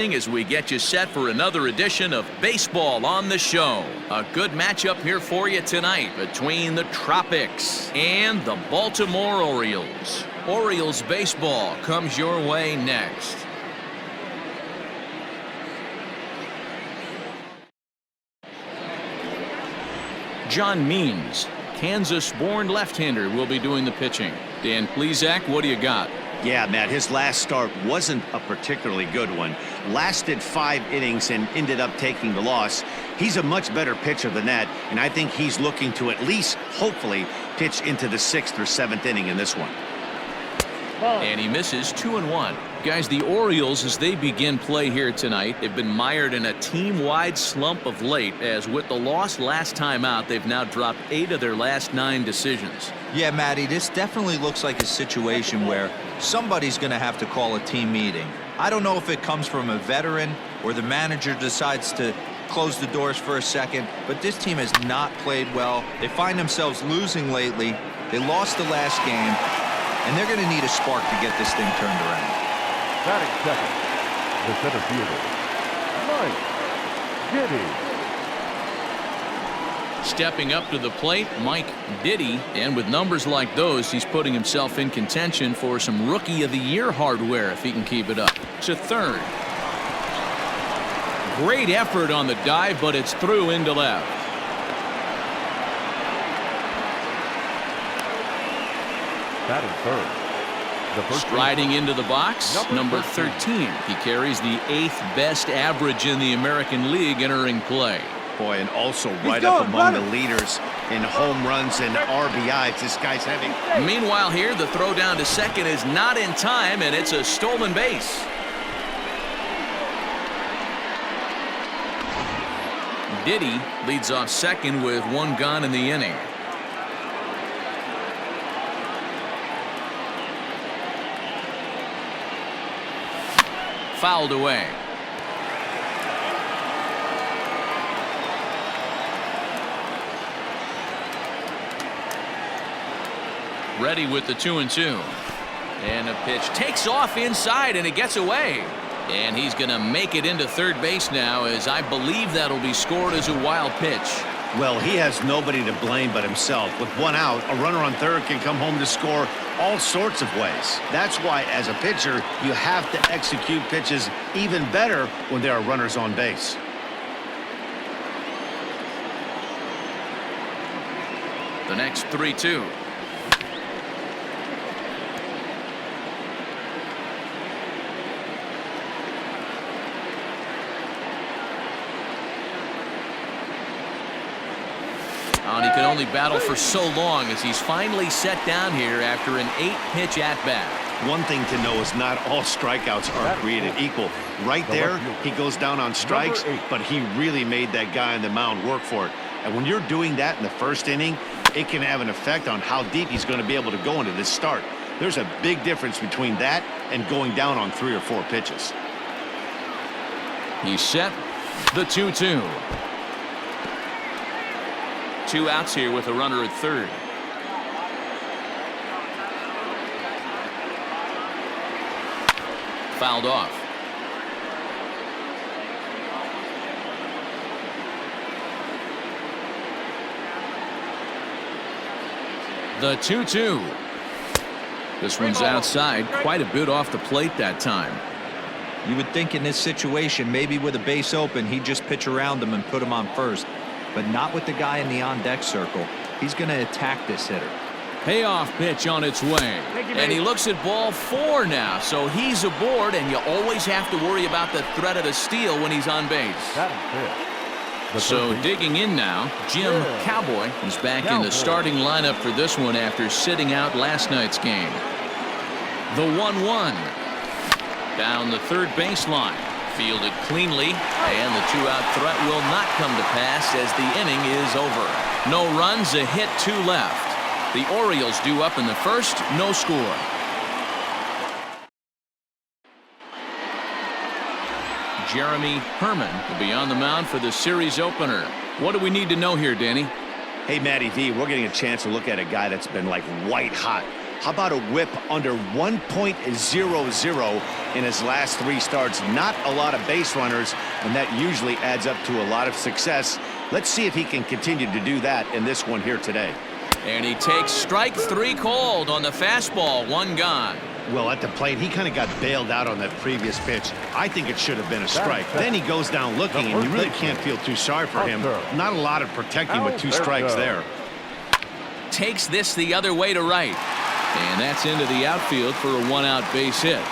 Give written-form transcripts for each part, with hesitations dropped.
As we get you set for another edition of Baseball on the Show. A good matchup here for you tonight between the Tropics and the Baltimore Orioles. Orioles baseball comes your way next. John Means, Kansas-born left-hander, will be doing the pitching. Dan Plesac, what do you got? Yeah, Matt, his last start wasn't a particularly good one. Lasted 5 innings and ended up taking the loss. He's a much better pitcher than that, and I think he's looking to at least, hopefully, pitch into the 6th or 7th inning in this one. And he misses 2-1. Guys, the Orioles, as they begin play here tonight, have been mired in a team-wide slump of late, as with the loss last time out, they've now dropped 8 of their last 9 decisions. Yeah, Matty, this definitely looks like a situation where somebody's going to have to call a team meeting. I don't know if it comes from a veteran or the manager decides to close the doors for a second, but this team has not played well. They find themselves losing lately. They lost the last game, and they're going to need a spark to get this thing turned around. Batting second, the center fielder, Mike Diddy. Stepping up to the plate, Mike Diddy, and with numbers like those, he's putting himself in contention for some Rookie of the Year hardware if he can keep it up. To third. Great effort on the dive, but it's through into left. Batting third. Striding into the box, number 13. He carries the 8th best average in the American League entering play. Boy, and also right up among the leaders in home runs and RBIs. This guy's having. Meanwhile here, the throw down to second is not in time, and it's a stolen base. Diddy leads off second with 1 gone in the inning. Fouled away. Ready with the 2-2. And a pitch takes off inside, and it gets away. And he's going to make it into third base now, as I believe that'll be scored as a wild pitch. Well, he has nobody to blame but himself. With 1 out, a runner on third can come home to score all sorts of ways. That's why, as a pitcher, you have to execute pitches even better when there are runners on base. The next 3-2. And he can only battle for so long as he's finally set down here after an 8-pitch at-bat. One thing to know is not all strikeouts are created equal. Right there, he goes down on strikes, but he really made that guy on the mound work for it. And when you're doing that in the first inning, it can have an effect on how deep he's going to be able to go into this start. There's a big difference between that and going down on 3 or 4 pitches. He's set. The 2-2. 2 outs here with a runner at third. Fouled off. The 2-2. This one's outside, quite a bit off the plate that time. You would think in this situation, maybe with a base open, he'd just pitch around him and put him on first. But not with the guy in the on-deck circle. He's going to attack this hitter. Payoff pitch on its way. And he looks at ball 4 now, so he's aboard, and you always have to worry about the threat of a steal when he's on base. So digging in now, Jim Cowboy is back in the starting lineup for this one after sitting out last night's game. The 1-1. Down the third baseline. Fielded cleanly, and the 2-out threat will not come to pass as the inning is over. No runs, a hit, 2 left. The Orioles due up in the first, no score. Jeremy Herman will be on the mound for the series opener. What do we need to know here, Danny? Hey, Matty V, we're getting a chance to look at a guy that's been like white hot. How about a whip under 1.00 in his last 3 starts? Not a lot of base runners, and that usually adds up to a lot of success. Let's see if he can continue to do that in this one here today. And he takes strike 3 called on the fastball. 1 gone. Well, at the plate, he kind of got bailed out on that previous pitch. I think it should have been a strike. Then he goes down looking, and you really can't feel too sorry for him. Not a lot of protecting with 2 strikes there. Takes this the other way to right. And that's into the outfield for a 1-out base hit.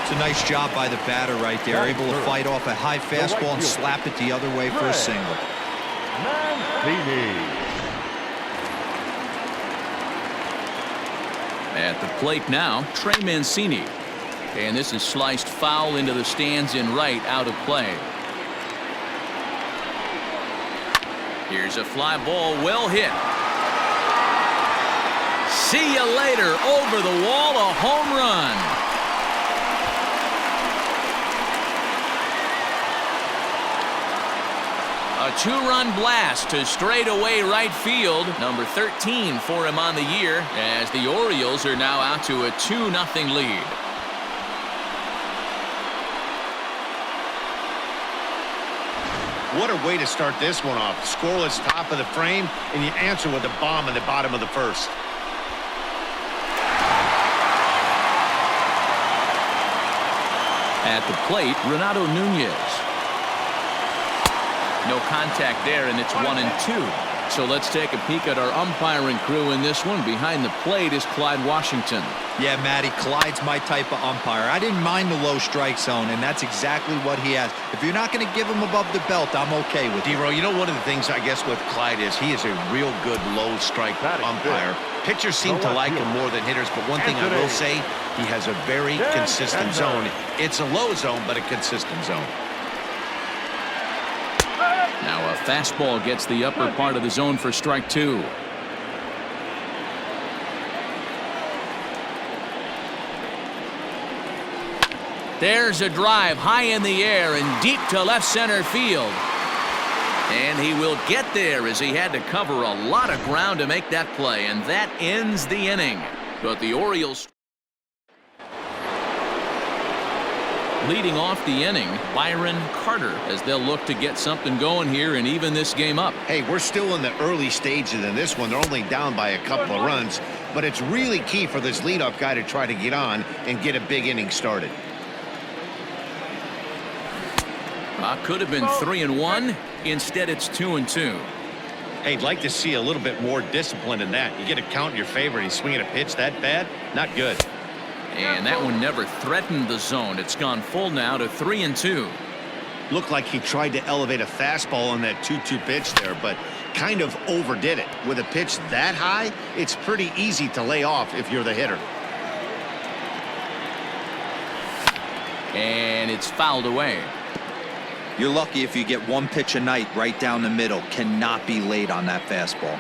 It's a nice job by the batter right there. Able to fight off a high fastball and slap it the other way for a single. At the plate now, Trey Mancini. And this is sliced foul into the stands in right, out of play. Here's a fly ball, well hit. See you later. Over the wall, a home run. A 2-run blast to straightaway right field. Number 13 for him on the year, as the Orioles are now out to a 2-0 lead. What a way to start this one off. Scoreless top of the frame, and you answer with a bomb in the bottom of the first. At the plate, Renato Nunez. No contact there, and it's 1-2. So let's take a peek at our umpiring crew in this one. Behind the plate is Clyde Washington. Yeah, Matty, Clyde's my type of umpire. I didn't mind the low strike zone, and that's exactly what he has. If you're not going to give him above the belt, I'm okay with it. D-Row, you know, one of the things I guess with Clyde is he is a real good low strike umpire. Pitchers seem to like him more than hitters, but one thing I will say, he has a very consistent zone. It's a low zone, but a consistent zone. Now a fastball gets the upper part of the zone for strike 2. There's a drive high in the air and deep to left center field. And he will get there, as he had to cover a lot of ground to make that play, and that ends the inning. But the Orioles leading off the inning, Byron Carter, as they'll look to get something going here and even this game up. Hey, we're still in the early stages in this one. They're only down by a couple of runs, but it's really key for this leadoff guy to try to get on and get a big inning started. Could have been 3-1. Instead, it's 2-2. Hey, I'd like to see a little bit more discipline in that. You get a count in your favor and he's swinging a pitch that bad? Not good. And that one never threatened the zone. It's gone full now to 3-2. Looked like he tried to elevate a fastball on that 2-2 pitch there, but kind of overdid it. With a pitch that high, it's pretty easy to lay off if you're the hitter. And it's fouled away. You're lucky if you get 1 pitch a night right down the middle. Cannot be late on that fastball.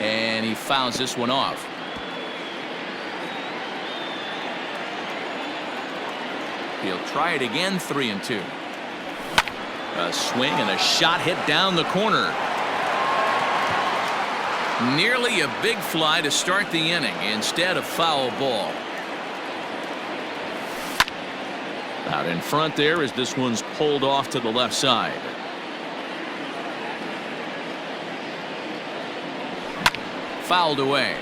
And he fouls this one off. He'll try it again. 3-2. A swing and a shot hit down the corner. Nearly a big fly to start the inning. Instead, a foul ball. Out in front there as this one's pulled off to the left side. Fouled away.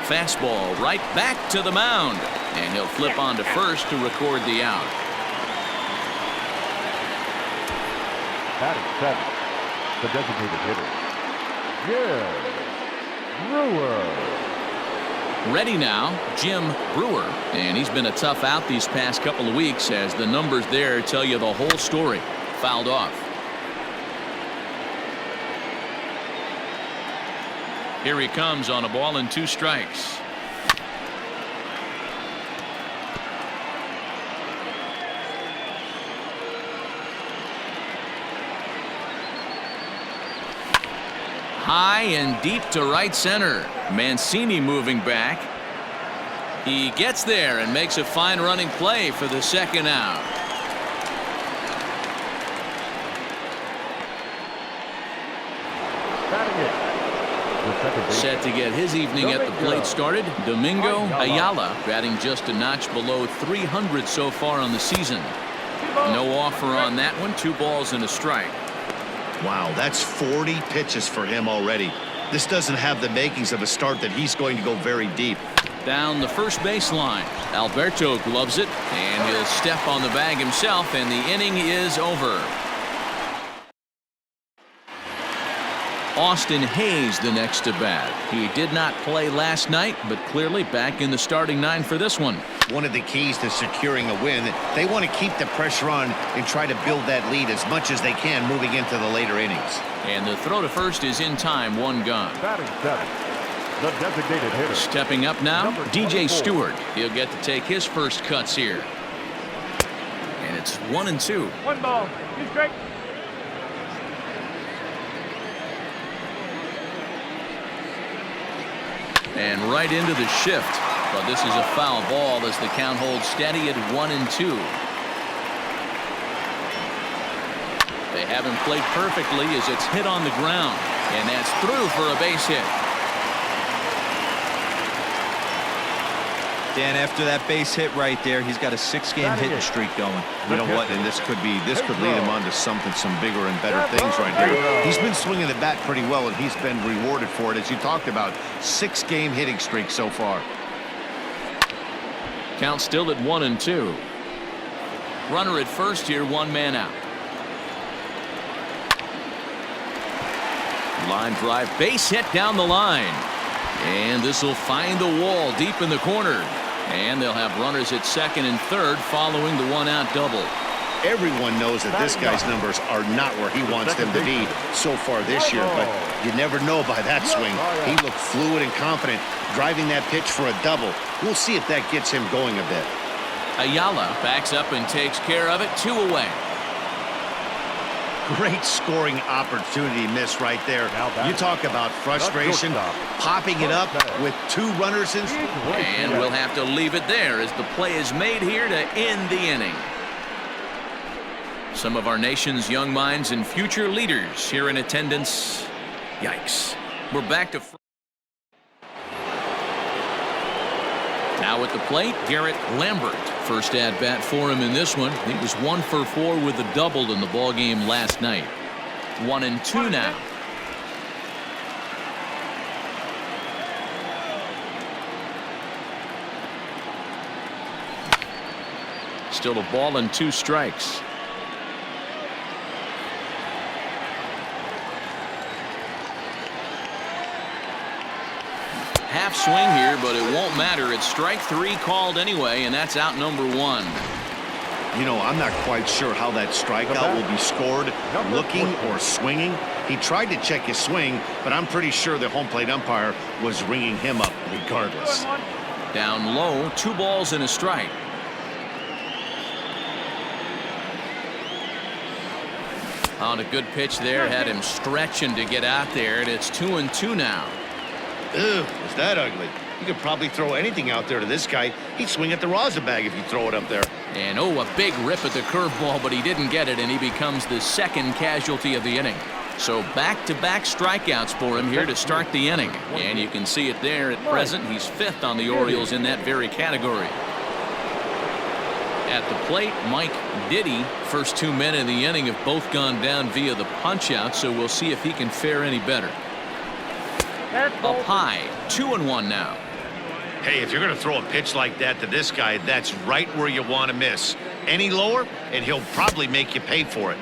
Fastball right back to the mound. And he'll flip on to first to record the out. Batting 7, the designated hitter, Jim Brewer. Ready now, Jim Brewer. And he's been a tough out these past couple of weeks, as the numbers there tell you the whole story. Fouled off. Here he comes on a ball and 2 strikes. High and deep to right center. Mancini moving back. He gets there and makes a fine running play for the second out. The second baseman. Set to get his evening at the plate started, Domingo Ayala, batting just a notch below 300 so far on the season. No offer on that one. 2 balls and a strike. Wow, that's 40 pitches for him already. This doesn't have the makings of a start that he's going to go very deep. Down the first baseline. Alberto gloves it, and he'll step on the bag himself, and the inning is over. Austin Hayes the next to bat. He did not play last night, but clearly back in the starting 9 for this one. One of the keys to securing a win, they want to keep the pressure on and try to build that lead as much as they can moving into the later innings. And the throw to first is in time, 1 gone. Batting 7th, the designated hitter. Stepping up now, Number DJ 24. Stewart. He'll get to take his first cuts here. And it's 1-2. 1 ball. 2 strikes. And right into the shift. But this is a foul ball as the count holds steady at 1-2. They haven't played perfectly as it's hit on the ground. And that's through for a base hit. Dan, after that base hit right there, he's got a 6-game hitting streak going. You know what? And this could lead him on to some bigger and better things right here. He's been swinging the bat pretty well, and he's been rewarded for it, as you talked about. 6-game hitting streak so far. Count still at 1-2. Runner at first here, 1 man out. Line drive, base hit down the line. And this will find the wall deep in the corner. And they'll have runners at second and third following the 1-out double. Everyone knows that this guy's numbers are not where he wants them to be so far this year, but you never know by that swing. He looked fluid and confident, driving that pitch for a double. We'll see if that gets him going a bit. Ayala backs up and takes care of it. 2 away. Great scoring opportunity miss right there. You talk about frustration, popping it up with 2 runners in. And we'll have to leave it there as the play is made here to end the inning. Some of our nation's young minds and future leaders here in attendance. Yikes. We're back to now at the plate, Garrett Lambert. First at bat for him in this one. He was 1 for 4 with a double in the ball game last night. 1-2 now. Still a ball and 2 strikes. Half swing here, but it won't matter. It's strike 3 called anyway, and that's out number 1. You know, I'm not quite sure how that strikeout will be scored, looking or swinging. He tried to check his swing, but I'm pretty sure the home plate umpire was ringing him up regardless. Down low, 2 balls and a strike. On a good pitch there, had him stretching to get out there, and it's 2-2 now. Ew, is that ugly? You could probably throw anything out there to this guy. He'd swing at the rosin bag if you throw it up there. And oh, a big rip at the curveball, but he didn't get it, and he becomes the 2nd casualty of the inning. So back-to-back strikeouts for him here to start the inning. And you can see it there at present. He's 5th on the Orioles in that very category. At the plate, Mike Diddy. First 2 men in the inning have both gone down via the punch-out, so we'll see if he can fare any better. Up high, 2-1 now. Hey, if you're going to throw a pitch like that to this guy, that's right where you want to miss. Any lower, and he'll probably make you pay for it.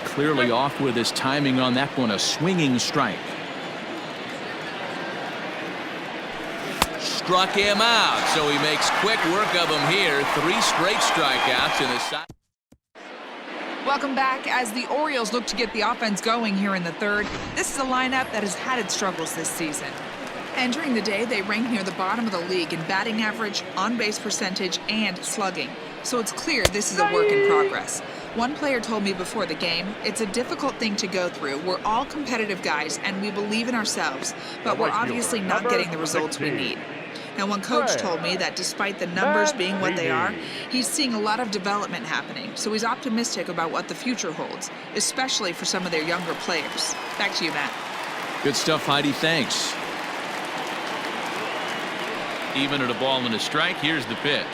Clearly off with his timing on that one, a swinging strike. Struck him out, so he makes quick work of him here. 3 straight strikeouts in the side. Welcome back. As the Orioles look to get the offense going here in the 3rd, this is a lineup that has had its struggles this season. Entering the day, they rank near the bottom of the league in batting average, on-base percentage, and slugging. So it's clear this is a work in progress. One player told me before the game, it's a difficult thing to go through. We're all competitive guys, and we believe in ourselves, but we're obviously not getting the results we need. Now, one coach told me that despite the numbers being what they are, he's seeing a lot of development happening, so he's optimistic about what the future holds, especially for some of their younger players. Back to you, Matt. Good stuff, Heidi. Thanks. Even at a ball and a strike, here's the pitch.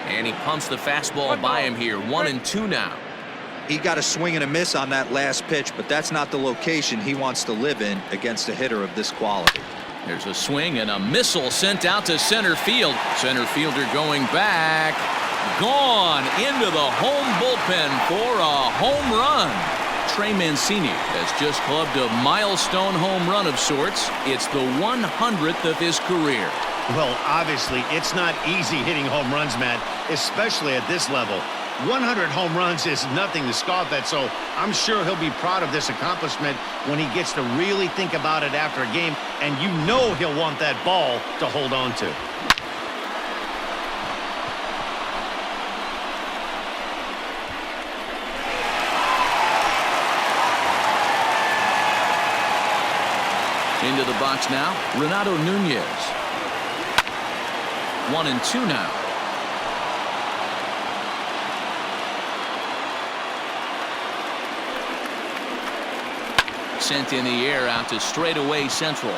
And he pumps the fastball by him here. 1-2 now. He got a swing and a miss on that last pitch, but that's not the location he wants to live in against a hitter of this quality. There's a swing and a missile sent out to center field. Center fielder going back. Gone into the home bullpen for a home run. Trey Mancini has just clubbed a milestone home run of sorts. It's the 100th of his career. Well, obviously, it's not easy hitting home runs, Matt, especially at this level. 100 home runs is nothing to scoff at, so I'm sure he'll be proud of this accomplishment when he gets to really think about it after a game, and you know he'll want that ball to hold on to. Into the box now, Renato Nunez. 1-2 now. Sent in the air out to straightaway central.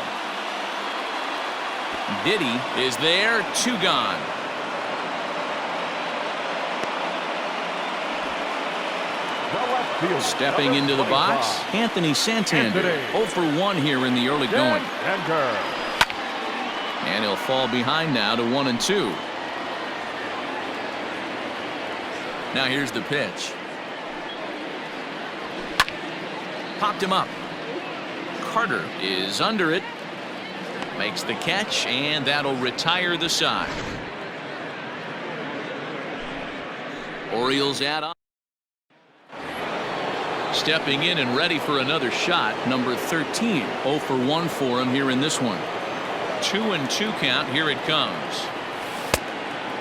Diddy is there, 2 gone. Stepping into the box, Anthony Santander. 0 for 1 here in the early going. And he'll fall behind now to 1-2. Now here's the pitch. Popped him up. Carter is under it. Makes the catch, and that'll retire the side. Orioles add on. Stepping in and ready for another shot, number 13. 0 for 1 for him here in this one. 2-2 count. Here it comes.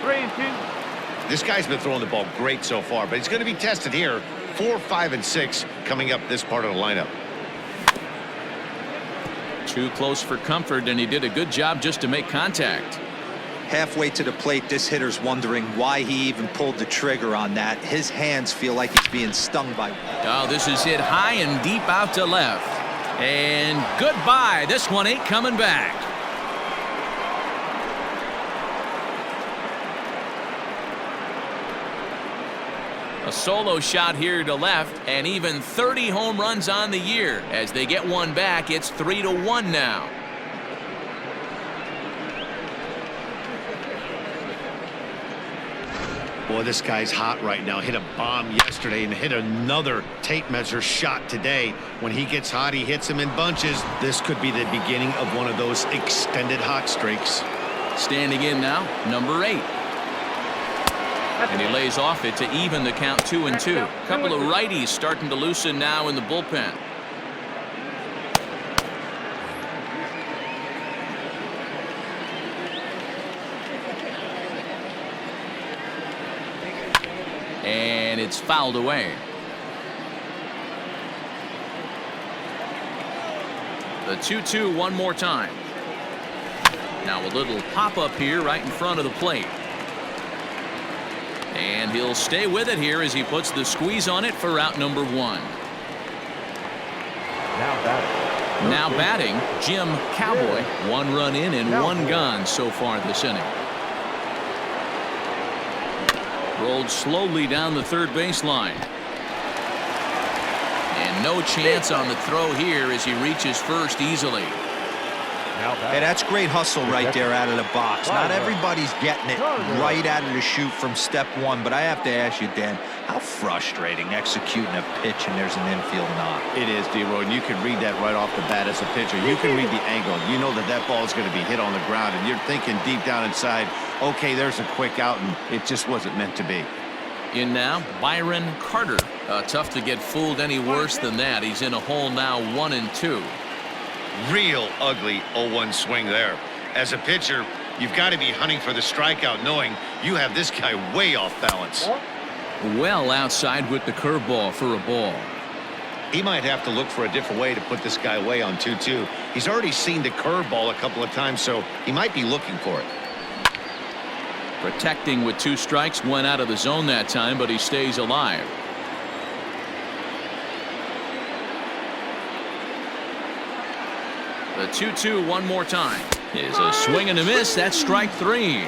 3-2. This guy's been throwing the ball great so far, but he's going to be tested here. 4, 5, and 6 coming up this part of the lineup. Too close for comfort, and he did a good job just to make contact. Halfway to the plate, this hitter's wondering why he even pulled the trigger on that. His hands feel like he's being stung by. Oh, this is hit high and deep out to left. And goodbye. This one ain't coming back. A solo shot here to left, and even 30 home runs on the year. As they get one back, it's 3-1 now. Boy, this guy's hot right now. Hit a bomb yesterday and hit another tape measure shot today. When he gets hot, he hits them in bunches. This could be the beginning of one of those extended hot streaks. Standing in now, number 8. And he lays off it to even the count 2-2. Couple of righties starting to loosen now in the bullpen. And it's fouled away. The 2-2 one more time. Now a little pop-up here right in front of the plate. And he'll stay with it here as he puts the squeeze on it for out number 1. Now batting, Jim Cowboy. 1 run in and 1 gone so far this inning. Rolled slowly down the third baseline. And no chance on the throw here as he reaches first easily. Hey, that's great hustle right there out of the box. Not everybody's getting it right out of the chute from step 1, but I have to ask you, Dan, how frustrating executing a pitch and there's an infield knock. It is, D-Roy, and you can read that right off the bat as a pitcher. You can read the angle. You know that that ball is going to be hit on the ground, and you're thinking deep down inside, okay, there's a quick out, and it just wasn't meant to be. In now, Byron Carter. Tough to get fooled any worse than that. He's in a hole now, 1-2. Real ugly 0-1 swing there. As a pitcher, you've got to be hunting for the strikeout, knowing you have this guy way off balance. Well outside with the curveball for a ball. He might have to look for a different way to put this guy away on 2-2. He's already seen the curveball a couple of times, so he might be looking for it. Protecting with 2 strikes, went out of the zone that time, but he stays alive. The 2-2 one more time. Is a swing and a miss. That's strike 3.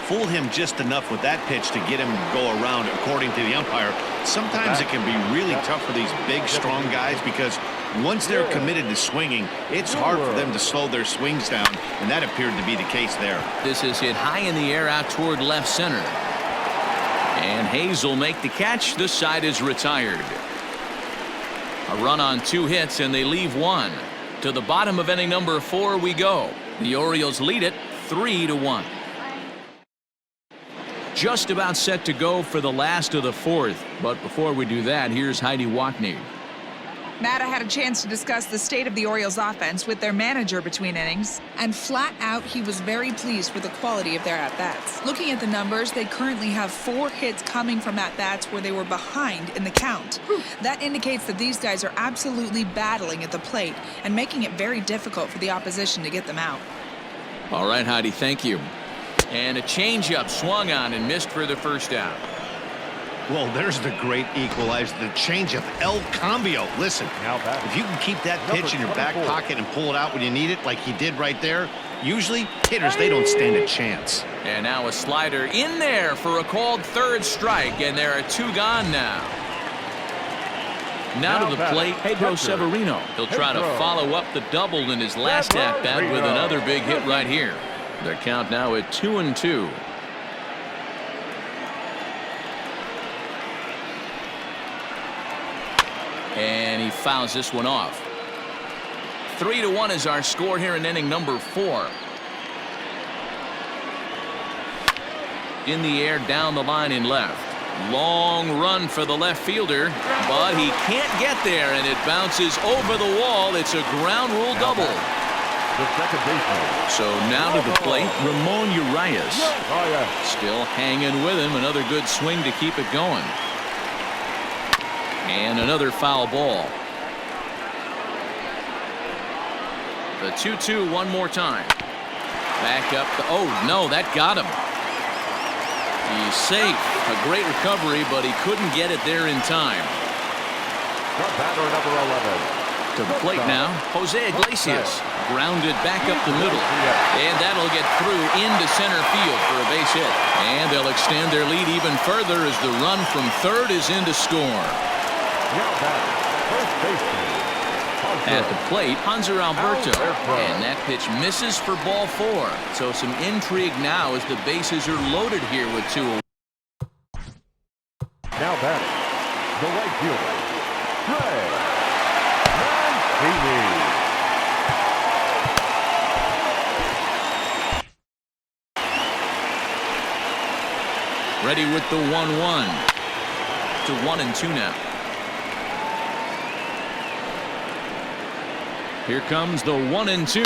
Fool him just enough with that pitch to get him to go around, according to the umpire. Sometimes it can be really tough for these big, strong guys because once they're committed to swinging, it's hard for them to slow their swings down, and that appeared to be the case there. This is hit high in the air out toward left center. And Hayes will make the catch. This side is retired. A run on 2 hits, and they leave 1. To the bottom of inning number 4 we go. The Orioles lead it 3-1. Just about set to go for the last of the 4th. But before we do that, here's Heidi Watney. Matt, I had a chance to discuss the state of the Orioles offense with their manager between innings, and flat out he was very pleased with the quality of their at-bats. Looking at the numbers, they currently have 4 hits coming from at-bats where they were behind in the count. That indicates that these guys are absolutely battling at the plate and making it very difficult for the opposition to get them out. All right, Heidi, thank you. And a changeup swung on and missed for the first out. Well, there's the great equalizer, the changeup, El Cambio. Listen, if you can keep that pitch in your back pocket and pull it out when you need it, like he did right there, usually hitters, they don't stand a chance. And now a slider in there for a called 3rd strike, and there are 2 gone now. Now to the plate, Pedro Severino. He'll try to follow up the double in his last at-bat with another big hit right here. Their count now at 2-2. And he fouls this one off. 3-1 is our score here in inning number 4. In the air down the line in left. Long run for the left fielder, but he can't get there, and it bounces over the wall. It's a ground rule double. The second baseman. So now to the plate, Ramon Urias. Still hanging with him. Another good swing to keep it going. And another foul ball. The 2-2 one more time. Back up. Oh, no, that got him. He's safe. A great recovery, but he couldn't get it there in time. The batter, number 11. To the plate now, Jose Iglesias. Grounded back up the middle. And that'll get through into center field for a base hit. And they'll extend their lead even further as the run from 3rd is in to score. At the plate, Hanser Alberto. And that pitch misses for ball 4. So some intrigue now as the bases are loaded here with 2. Now batting, the right fielder, Trey Mancini. Ready with the 1-1. To 1-2 now. Here comes the 1-2.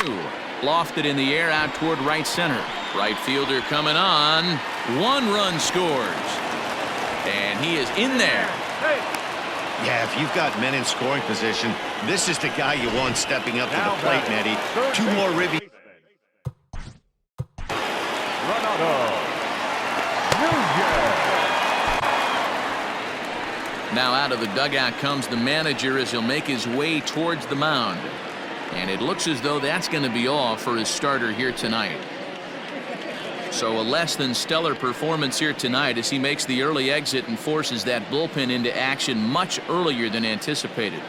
Lofted in the air out toward right center. Right fielder coming on. 1 run scores. And he is in there. Yeah, if you've got men in scoring position, this is the guy you want stepping up to the plate, Matty. 2 more ribbies. Now out of the dugout comes the manager as he'll make his way towards the mound. And it looks as though that's going to be all for his starter here tonight. So a less than stellar performance here tonight as he makes the early exit and forces that bullpen into action much earlier than anticipated.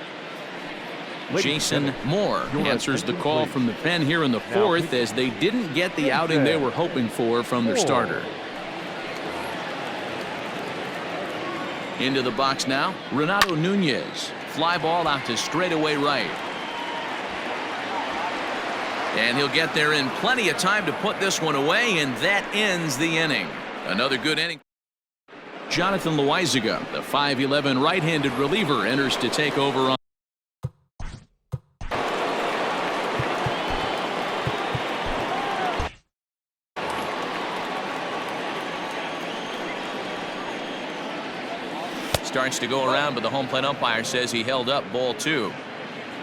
Jason Moore answers the call from the pen here in the 4th as they didn't get the outing they were hoping for from their starter. Into the box now, Renato Nunez. Fly ball out to straightaway right. And he'll get there in plenty of time to put this one away, and that ends the inning. Another good inning. Jonathan Loaizaga, the 5'11" right-handed reliever, enters to take over on. Starts to go around, but the home plate umpire says he held up ball 2.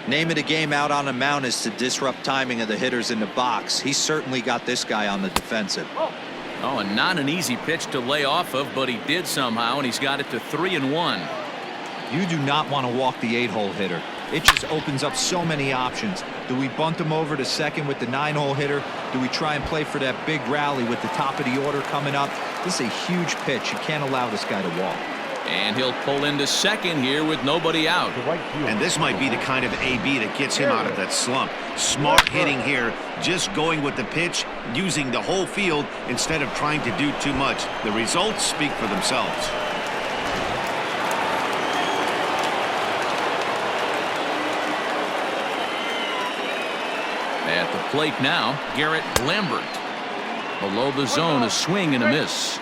Name of the game out on the mound is to disrupt timing of the hitters in the box. He certainly got this guy on the defensive. Oh, and not an easy pitch to lay off of, but he did somehow, and he's got it to 3-1. You do not want to walk the 8-hole hitter. it just opens up so many options. Do we bunt him over to second with the 9-hole hitter? Do we try and play for that big rally with the top of the order coming up? This is a huge pitch. You can't allow this guy to walk. And he'll pull into second here with nobody out. And this might be the kind of AB that gets him out of that slump. Smart hitting here, just going with the pitch, using the whole field instead of trying to do too much. The results speak for themselves. At the plate now, Garrett Lambert. Below the zone, a swing and a miss.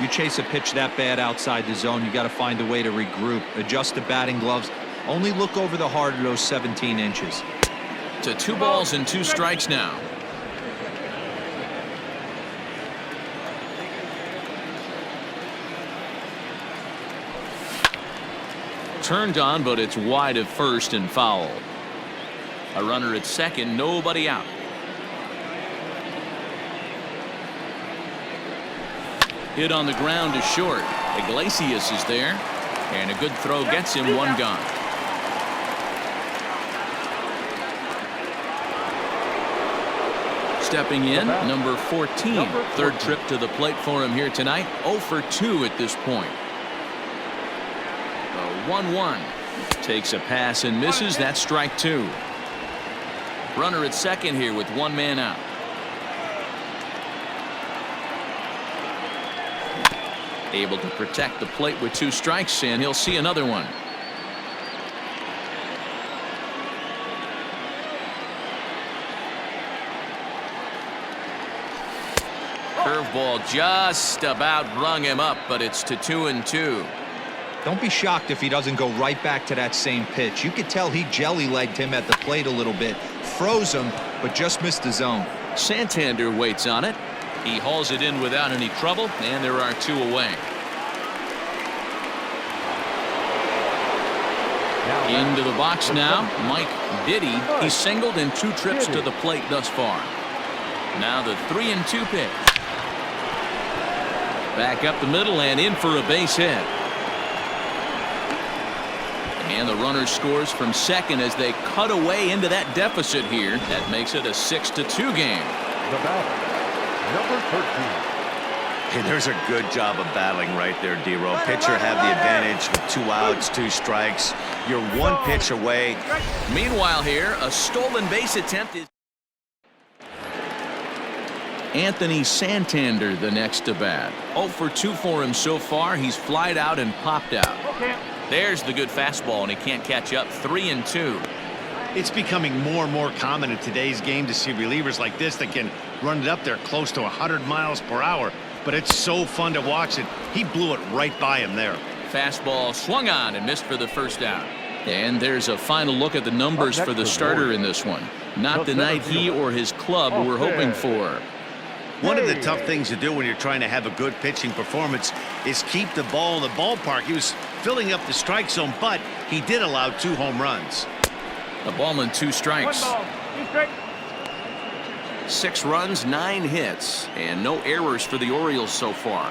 You chase a pitch that bad outside the zone, you got to find a way to regroup, adjust the batting gloves, only look over the heart of those 17 inches. To 2 balls and 2 strikes now. Turned on, but it's wide of first and foul. A runner at second, nobody out. Hit on the ground to short. Iglesias is there, and a good throw gets him 1 gone. Stepping in, number 14. Third trip to the plate for him here tonight. 0 for 2 at this point. The 1-1 takes a pass and misses. That's strike 2. Runner at second here with 1 man out. Able to protect the plate with 2 strikes, and he'll see another one. Curveball just about rung him up, but it's to 2-2. Don't be shocked if he doesn't go right back to that same pitch. You could tell he jelly-legged him at the plate a little bit, froze him, but just missed the zone. Santander waits on it. He hauls it in without any trouble, and there are 2 away. Into the box now, Mike Diddy. He's singled in 2 trips to the plate thus far. Now the 3-2 pitch. Back up the middle and in for a base hit. And the runner scores from second as they cut away into that deficit here. That makes it a 6-2 game. The batter, number 13. Hey, there's a good job of battling right there, D-Row. Pitcher had the advantage with 2 outs, 2 strikes. You're 1 pitch away. Meanwhile here, a stolen base attempt is Anthony Santander the next to bat. 0 for 2 for him so far. He's flied out and popped out. There's the good fastball, and he can't catch up. 3-2. It's becoming more and more common in today's game to see relievers like this that can run it up there close to 100 miles per hour. But it's so fun to watch it. He blew it right by him there. Fastball swung on and missed for the first out. And there's a final look at the numbers for the starter in this one. Not the night he or his club were hoping for. One of the tough things to do when you're trying to have a good pitching performance is keep the ball in the ballpark. He was filling up the strike zone, but he did allow 2 home runs. A ball and 2 strikes. 6 runs, 9 hits, and no errors for the Orioles so far.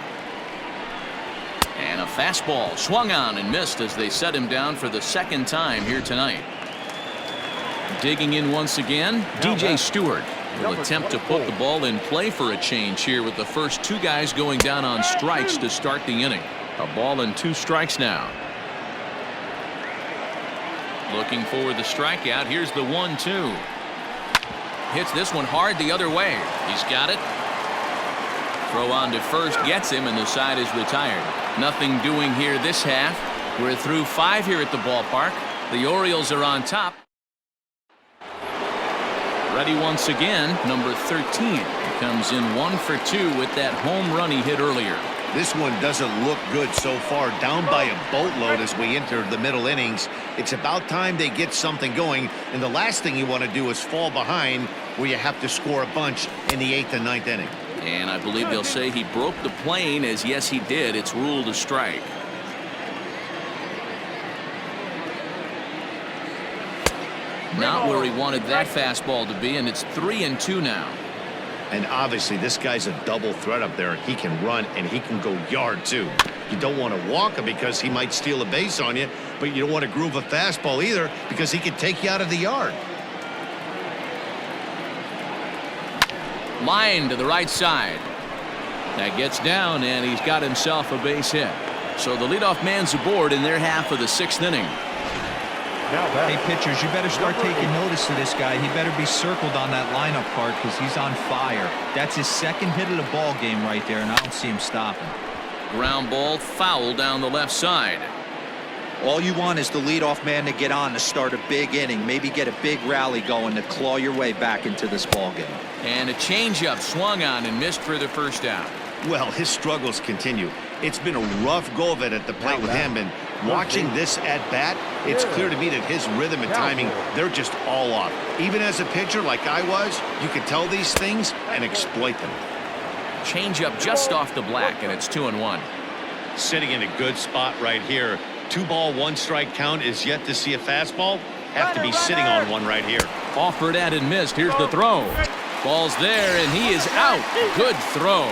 And a fastball swung on and missed as they set him down for the 2nd time here tonight. Digging in once again, DJ Stewart will attempt to put the ball in play for a change here with the first 2 guys going down on strikes to start the inning. A ball and 2 strikes now. Looking for the strikeout. Here's the 1-2. Hits this one hard the other way. He's got it. Throw on to first gets him, and the side is retired. Nothing doing here this half. We're through 5 here at the ballpark. The Orioles are on top. Ready once again, number 13. He comes in 1 for 2 with that home run he hit earlier. This one doesn't look good so far. Down by a boatload as we enter the middle innings. It's about time they get something going, and the last thing you want to do is fall behind where you have to score a bunch in the 8th and 9th inning. And I believe they'll say he broke the plane, as yes he did. It's ruled a strike. Not where he wanted that fastball to be, and it's 3-2 now. And obviously this guy's a double threat up there. He can run and he can go yard too. You don't want to walk him because he might steal a base on you, but you don't want to groove a fastball either because he could take you out of the yard. Line to the right side. That gets down, and he's got himself a base hit. So the leadoff man's aboard in their half of the 6th inning. Hey, pitchers, you better start taking notice of this guy. He better be circled on that lineup card because he's on fire. That's his 2nd hit of the ball game right there, and I don't see him stopping. Ground ball foul down the left side. All you want is the leadoff man to get on to start a big inning, maybe get a big rally going to claw your way back into this ball game. And a changeup swung on and missed for the first out. Well, his struggles continue. It's been a rough go of it at the plate with him, and watching this at bat, it's clear to me that his rhythm and timing, they're just all off. Even as a pitcher like I was, you can tell these things and exploit them. Changeup just off the black, and it's 2-1. Sitting in a good spot right here. 2-ball, 1-strike count is yet to see a fastball. Have to be sitting on one right here. Offered at and missed. Here's the throw. Ball's there, and he is out. Good throw.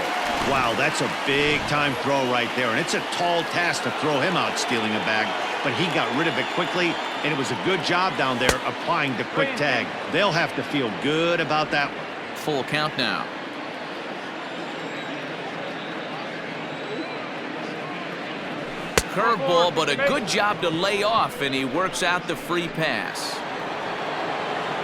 Wow, that's a big-time throw right there, and it's a tall task to throw him out stealing a bag, but he got rid of it quickly, and it was a good job down there applying the quick tag. They'll have to feel good about that one. Full count now. Curveball, but a good job to lay off, and he works out the free pass.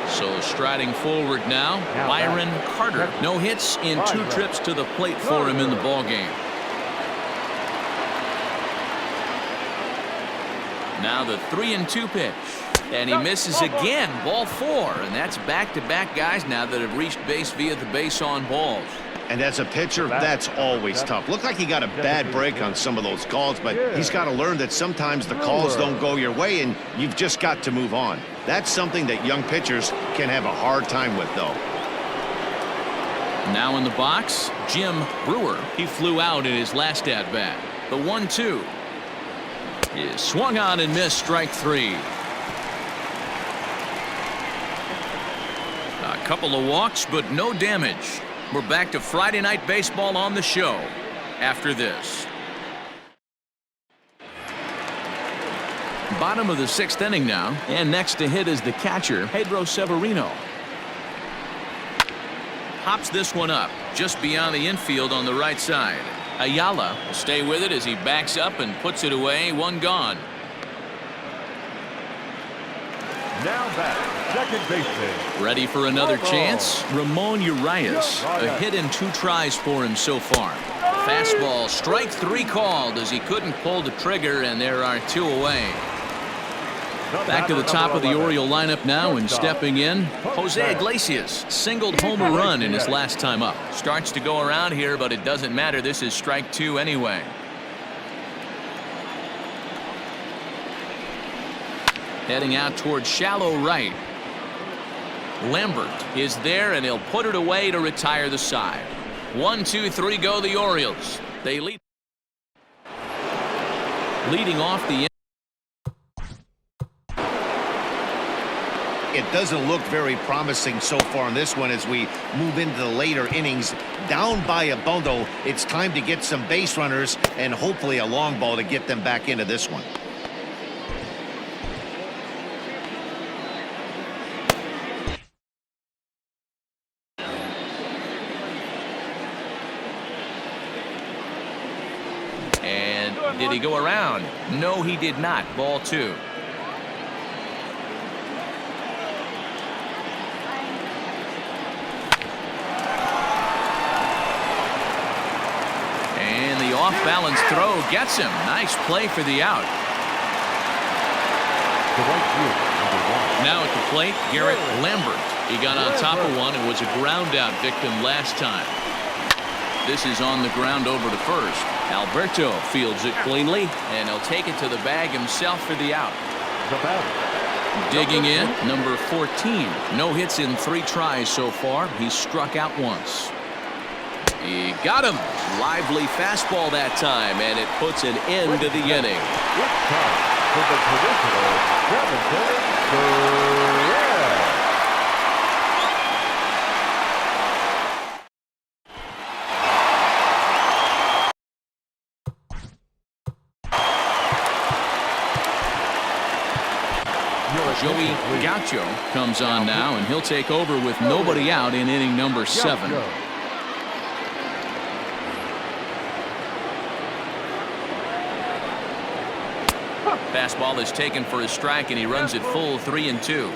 So striding forward now, Byron Carter. No hits in 2 trips to the plate for him in the ballgame. Now the 3-2 pitch. And he misses again. Ball 4. And that's back-to-back guys now that have reached base via the base on balls. And as a pitcher, that's always tough. Looked like he got a bad break on some of those calls, but he's got to learn that sometimes the calls don't go your way, and you've just got to move on. That's something that young pitchers can have a hard time with, though. Now in the box, Jim Brewer. He flew out in his last at-bat. The 1-2 is swung on and missed. Strike 3. A couple of walks, but no damage. We're back to Friday Night Baseball on the show after this. Bottom of the 6th inning now, and next to hit is the catcher, Pedro Severino. Hops this one up just beyond the infield on the right side. Ayala will stay with it as he backs up and puts it away. 1 gone. Now back, second baseman. Ready for another chance? Ramon Urias. A hit in 2 tries for him so far. Fastball, strike 3 called as he couldn't pull the trigger, and there are 2 away. Back to the top of the Oriole lineup now, and stepping in, Jose Iglesias. Singled home a run in his last time up. Starts to go around here, but it doesn't matter. This is strike 2 anyway. Heading out towards shallow right. Lambert is there, and he'll put it away to retire the side. 1, 2, 3 go the Orioles. They lead. Leading off the. It doesn't look very promising so far in this one as we move into the later innings. Down by a bundle, it's time to get some base runners and hopefully a long ball to get them back into this one. And did he go around? No, he did not. Ball 2. Off-balance throw gets him. Nice play for the out. Now at the plate, Garrett Lambert. He got on top of one and was a ground out victim last time. This is on the ground over to first. Alberto fields it cleanly, and he'll take it to the bag himself for the out. Digging in, number 14. No hits in 3 tries so far. He's struck out once. He got him. Lively fastball that time, and it puts an end to the inning. It's time for the traditional 7th inning. Camacho comes on now, and he'll take over with nobody out in inning number 7. Fastball is taken for a strike, and he runs it full 3-2.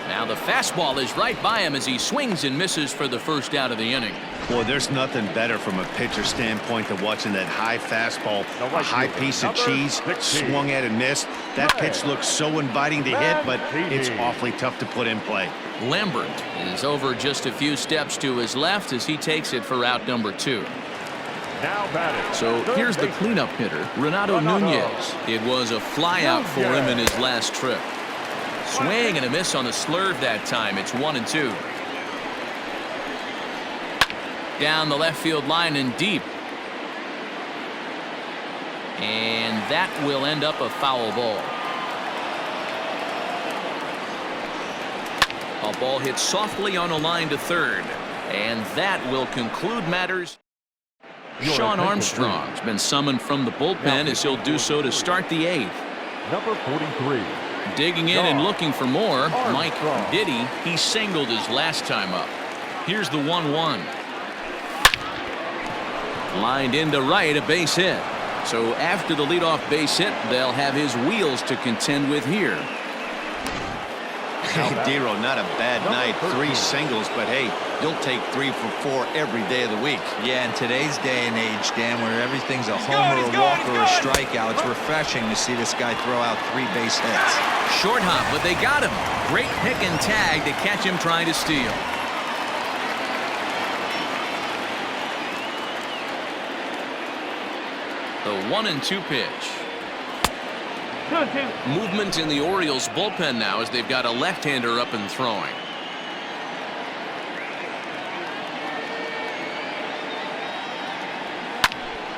Now the fastball is right by him as he swings and misses for the first out of the inning. Boy, there's nothing better from a pitcher standpoint than watching that high fastball, a high piece of cheese, swung at and missed. That pitch looks so inviting to hit, but it's awfully tough to put in play. Lambert is over just a few steps to his left as he takes it for out number 2. So here's the cleanup hitter, Renato Nunez. It was a flyout for him in his last trip. Swing and a miss on the slurve that time. It's 1-2. Down the left field line and deep. And that will end up a foul ball. A ball hit softly on a line to third. And that will conclude matters. Sean Armstrong's been summoned from the bullpen as he'll do so to start the 8th. Number 43. Digging in and looking for more, Mike Diddy. He singled his last time up. Here's the 1-1. Lined into right, a base hit. So after the leadoff base hit, they'll have his wheels to contend with here. Hey, Dero, not a bad night. 3 singles, but hey, you'll take 3 for 4 every day of the week. Yeah, in today's day and age, Dan, where everything's a homer, a walk, or a strikeout, it's refreshing to see this guy throw out 3 base hits. Short hop, but they got him. Great pick and tag to catch him trying to steal. The 1-2 pitch. Movement in the Orioles bullpen now as they've got a left-hander up and throwing.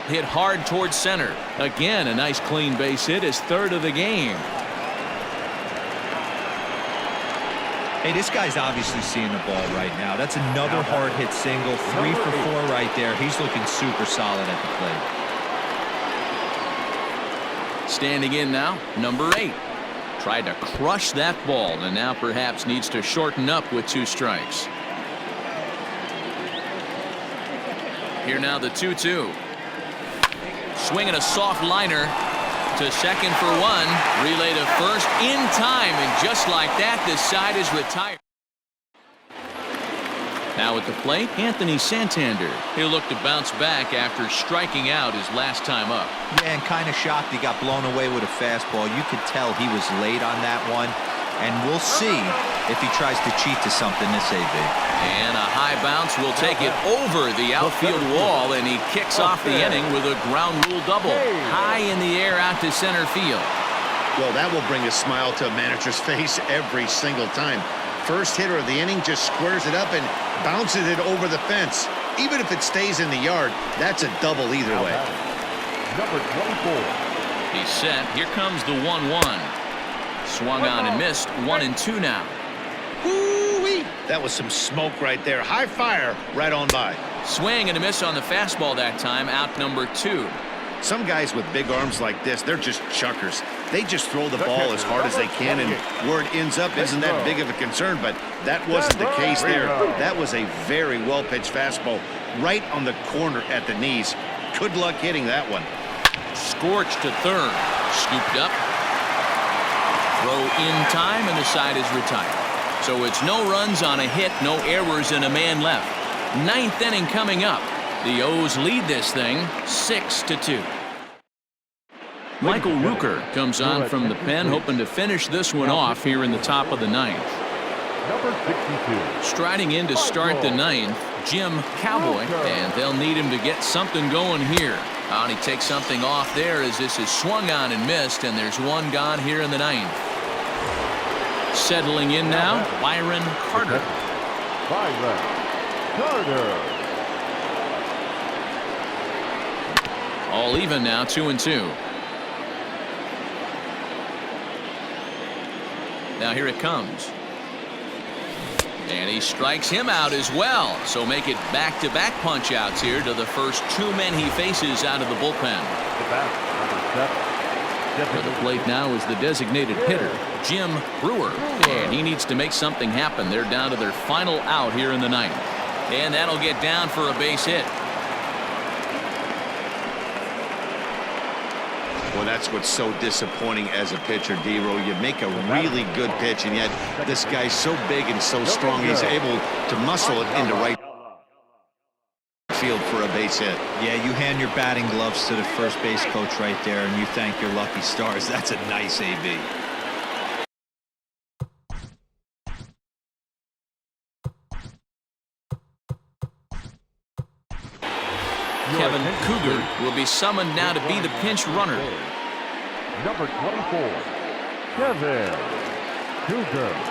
Hit hard towards center. Again, a nice clean base hit, his 3rd of the game. Hey, this guy's obviously seeing the ball right now. That's another hard hit single. 3 for 4 right there. He's looking super solid at the plate. Standing in now, number 8. Tried to crush that ball and now perhaps needs to shorten up with 2 strikes. Here now the 2-2. Swinging a soft liner to second for 1. Relay to first in time, and just like that, the side is retired. Now at the plate, Anthony Santander. He'll look to bounce back after striking out his last time up. Yeah, and kind of shocked he got blown away with a fastball. You could tell he was late on that one, and we'll see if he tries to cheat to something this AB. And a high bounce will take it over the outfield wall, and he kicks off the inning with a ground rule double. High in the air out to center field. Well, that will bring a smile to a manager's face every single time. First hitter of the inning just squares it up and bounces it over the fence. Even if it stays in the yard, that's a double either way. Number 24. He's set. Here comes the 1-1. Swung on and missed. 1-2 now. Woo-wee! That was some smoke right there. High fire right on by. Swing and a miss on the fastball that time. Out number 2. Some guys with big arms like this, they're just chuckers. They just throw the ball as hard as they can, and where it ends up isn't that big of a concern, but that wasn't the case there. That was a very well-pitched fastball right on the corner at the knees. Good luck hitting that one. Scorched to third. Scooped up. Throw in time, and the side is retired. So it's no runs on a hit, no errors, and a man left. 9th inning coming up. The O's lead this thing 6-2. Michael Rooker comes on from the pen, hoping to finish this one off here in the top of the 9th. Number 62. Striding in to start the 9th, Jim Cowboy, and they'll need him to get something going here. And he takes something off there as this is swung on and missed, and there's one gone here in the 9th. Settling in now, Byron Carter. Byron Carter. All even now, 2-2. Now here it comes. And he strikes him out as well. So make it back-to-back punch-outs here to the first 2 men he faces out of the bullpen. For the plate now is the designated hitter, Jim Brewer. And he needs to make something happen. They're down to their final out here in the ninth. And that'll get down for a base hit. Well, that's what's so disappointing as a pitcher, D-Row. You make a really good pitch, and yet this guy's so big and so strong, he's able to muscle it into right field for a base hit. Yeah, you hand your batting gloves to the first base coach right there, and you thank your lucky stars. That's a nice AB. Kevin Cougar will be summoned now to be the pinch runner. Number 24, Kevin Cougar.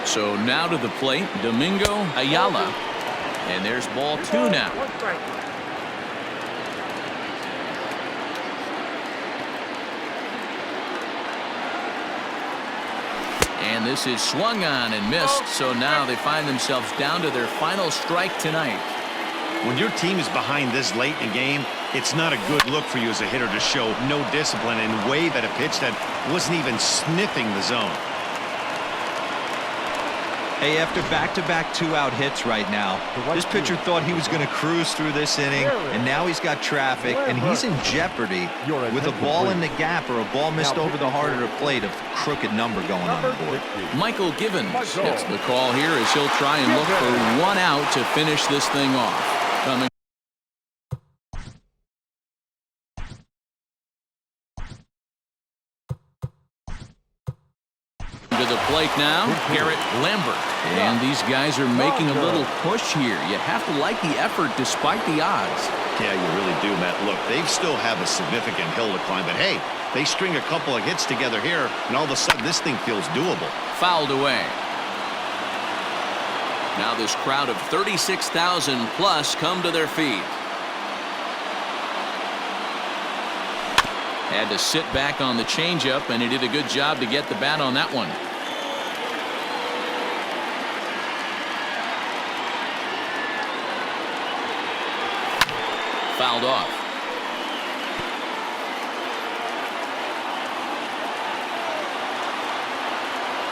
So now to the plate, Domingo Ayala. And there's ball 2 now. And this is swung on and missed, so now they find themselves down to their final strike tonight. When your team is behind this late in the game, it's not a good look for you as a hitter to show no discipline and wave at a pitch that wasn't even sniffing the zone. Hey, after back-to-back 2-out hits right now, this pitcher thought he was going to cruise through this inning, and now he's got traffic, and he's in jeopardy with a ball in the gap or a ball missed over the heart of the plate, a crooked number going on the board. Michael Givens gets the call here as he'll try and look for 1 out to finish this thing off. Coming to the plate now, Garrett Lambert. And these guys are making a little push here. You have to like the effort despite the odds. Yeah, you really do, Matt. Look, they still have a significant hill to climb, but hey, they string a couple of hits together here, and all of a sudden this thing feels doable. Fouled away. Now this crowd of 36,000 plus come to their feet. Had to sit back on the changeup, and he did a good job to get the bat on that one. Fouled off.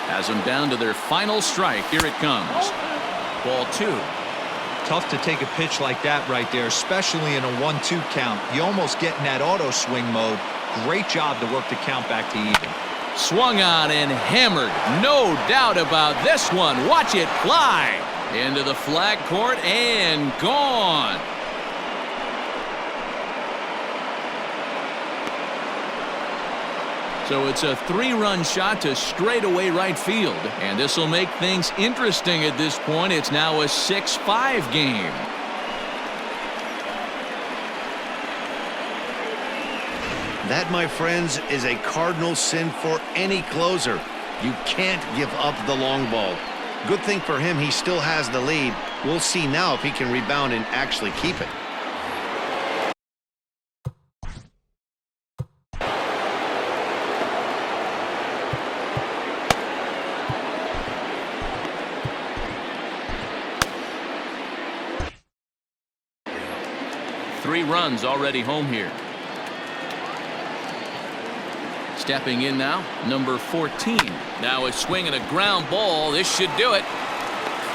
Has them down to their final strike. Here it comes. Ball 2. Tough to take a pitch like that right there, especially in a 1-2 count. You almost get in that auto swing mode. Great job to work the count back to even. Swung on and hammered. No doubt about this one. Watch it fly into the flag court and gone. So it's a 3-run shot to straightaway right field, and this will make things interesting at this point. It's now a 6-5 game. That, my friends, is a cardinal sin for any closer. You can't give up the long ball. Good thing for him, he still has the lead. We'll see now if he can rebound and actually keep it. Three runs already home here. Stepping in now, number 14. Now a swing and a ground ball. This should do it.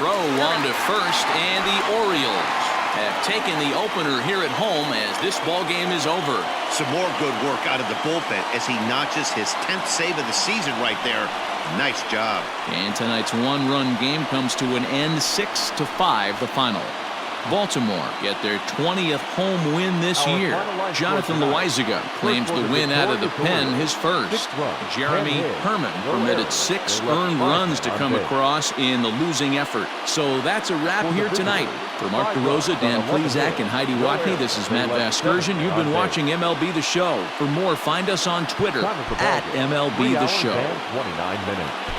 Throw on to first, and the Orioles have taken the opener here at home as this ball game is over. Some more good work out of the bullpen as he notches his 10th save of the season right there. Nice job. And tonight's 1-run game comes to an end, 6-5 the final. Baltimore get their 20th home win this year. Jonathan Loizaga claims the win out of the pen, his first. Jeremy Herman permitted 6 earned runs to come across in the losing effort. So that's a wrap here tonight. For Mark DeRosa, Dan Plezak, and Heidi Watney, this is Matt Vasgersian. You've been watching MLB The Show. For more, find us on Twitter at MLB The Show. 29 minutes.